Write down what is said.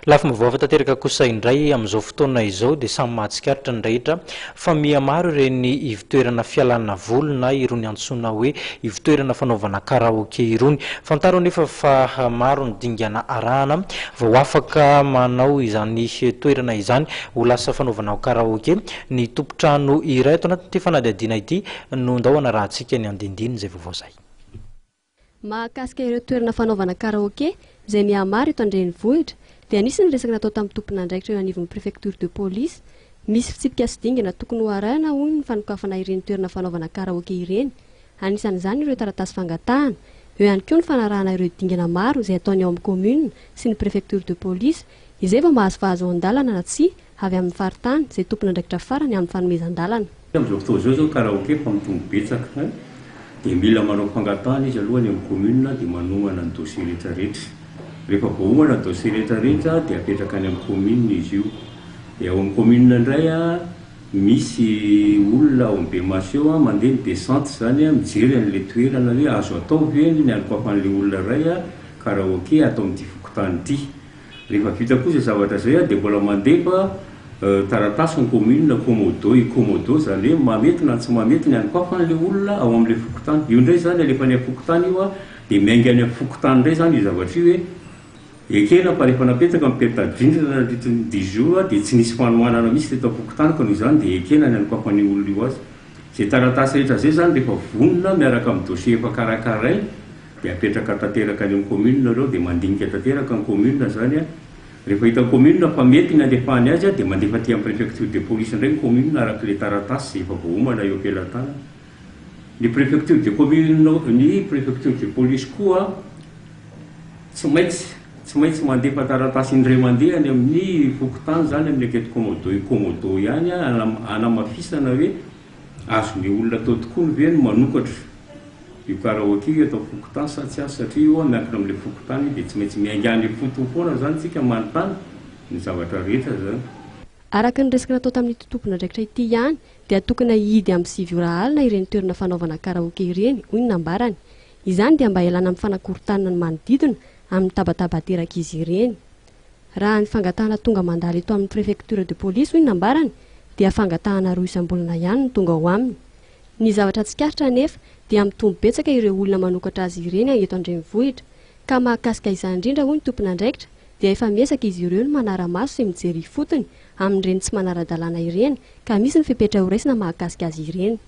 Lafa mivava tanteraka kosa indray amin'izao fotoana izao dia samy mahatsikaritra ny rehetra fa miha maro ireny ivitoerana fialana voly na irony antsoina hoe ivitoerana fanaovana karaoke irony. Fantaro nefa fa maro ny dingana arahana vao afaka manao izany toerana izany ho lasa fanaovana karaoke. Ny tompotrano iray ato anatin'ity fanadihadiana ity no ndao anarahantsika ny andindiny izay vaovao zay. Mahakasika ireo toerana fanaovana karaoke izay miha maro eto an-drenivohitra dia anisany resaka natao tamin'ny tompon'andraikitra eo anivon'ny préfecture de police. Misy fitsipika sy dingana tokony ho arahana hoy ny fanokafana ireny toerana fanaovana karaoke ireny. Anisan'izany ireo taratasy fangatahana, eo ihany koa ny fanarahana ireo dingana maro izay ataony ao amin'ny commune sy ny préfecture de police izay vao mahazo an-dalana na tsy avy amin'ny faritany izay tompon'andraikitra farany amin'ny fanomezan-dalana. Amin'izao fotoana izao zao karaoke fa mitombo betsaka dia mila manao fangatahana izy alohany amin'ny commune dia manomana ny dossier rehetrarehetra. Rehefa voaomana ny dossier rehetrarehetra dia apetraka any amin'ny commune izy io. Dia ao amin'ny commune indray misy olona ao be maseo mandeha ny descente zany mijery an'ilay toerana hoe azo atao ve ny anokafan'ilay olona iray karaoke atao amin'ity fokotany ity. Rehefa vita kosa zavatra izay dia mbola mandefa taratasy ny commune komodo zany hoe mamety na tsy mamety ny anokafan'ilay olona ao amin'ilay fokotany. Io indray zany alefa ny fokotany io dia miainga any amin'ny fokotany indray zany io zavatra io hoe ekena fa rehefa napetraka mipetadrindrina nandritran'ny 10 jours dia tsy nisy fanohanana misy teto fokotany ka noho izany dia ekena ny anokafan'ny olona io azy. Izay taratasy rehetra zay zany rehefa vonona miaraka amin'ny dossier efa karakaray dia apetraka tanteraka any amin'ny commune ireo dia mandinika tanteraka ny commune zany rehefa hita commune fa mety ny alefahany azy dia mandefa aty amin'ny préfecture de police indray ny commune araka ilay taratasy efa voaomana eo ampelantanana. Ny préfecture de police koa tsy maintsy mandefa taratasy indray mandeha any amin'ny fokotany zany amin'ny aketo komodo ihany anamafisana hoe azon'ny olona atao tokoa ny veny manokatra io karaoke atao fokotany sa tsy azy satria io miankina amin'ilay fokotany dia tsy maintsy miainga any fotoana foana zany tsika manontany ny zavatra rehetra zany. Araka ny resaka natao tamin'ity tompon'andraikitra ity ihany dia tokony hidy amin'ny 7 ora alina ireny toerana fanaovana karaoke ireny hoy ny nambarany. Izany dia mba hialana amin'ny fanakorontanana ny manodidina amin'ny tabataba teraka izy ireny. Raha ny fangatahana tonga mandalo eto amin'ny préfecture de police hoy ny nambarany dia fangatahana 2 isam-bolana ihany ny tonga ao aminy. Ny zavatra tsikaritra nefa dia mitombo betsaka ireo olona manokatra azy ireny eto an-drenivohitra ka mahakasika izany indrindra hoy ny tompon'andraikitra dia efa miesaka izy ireo ny manara-maso sy mijery fotony amin'ireny tsy manara-dalàna ireny ka misy ny fipetra ho raisina mahakasika azy ireny.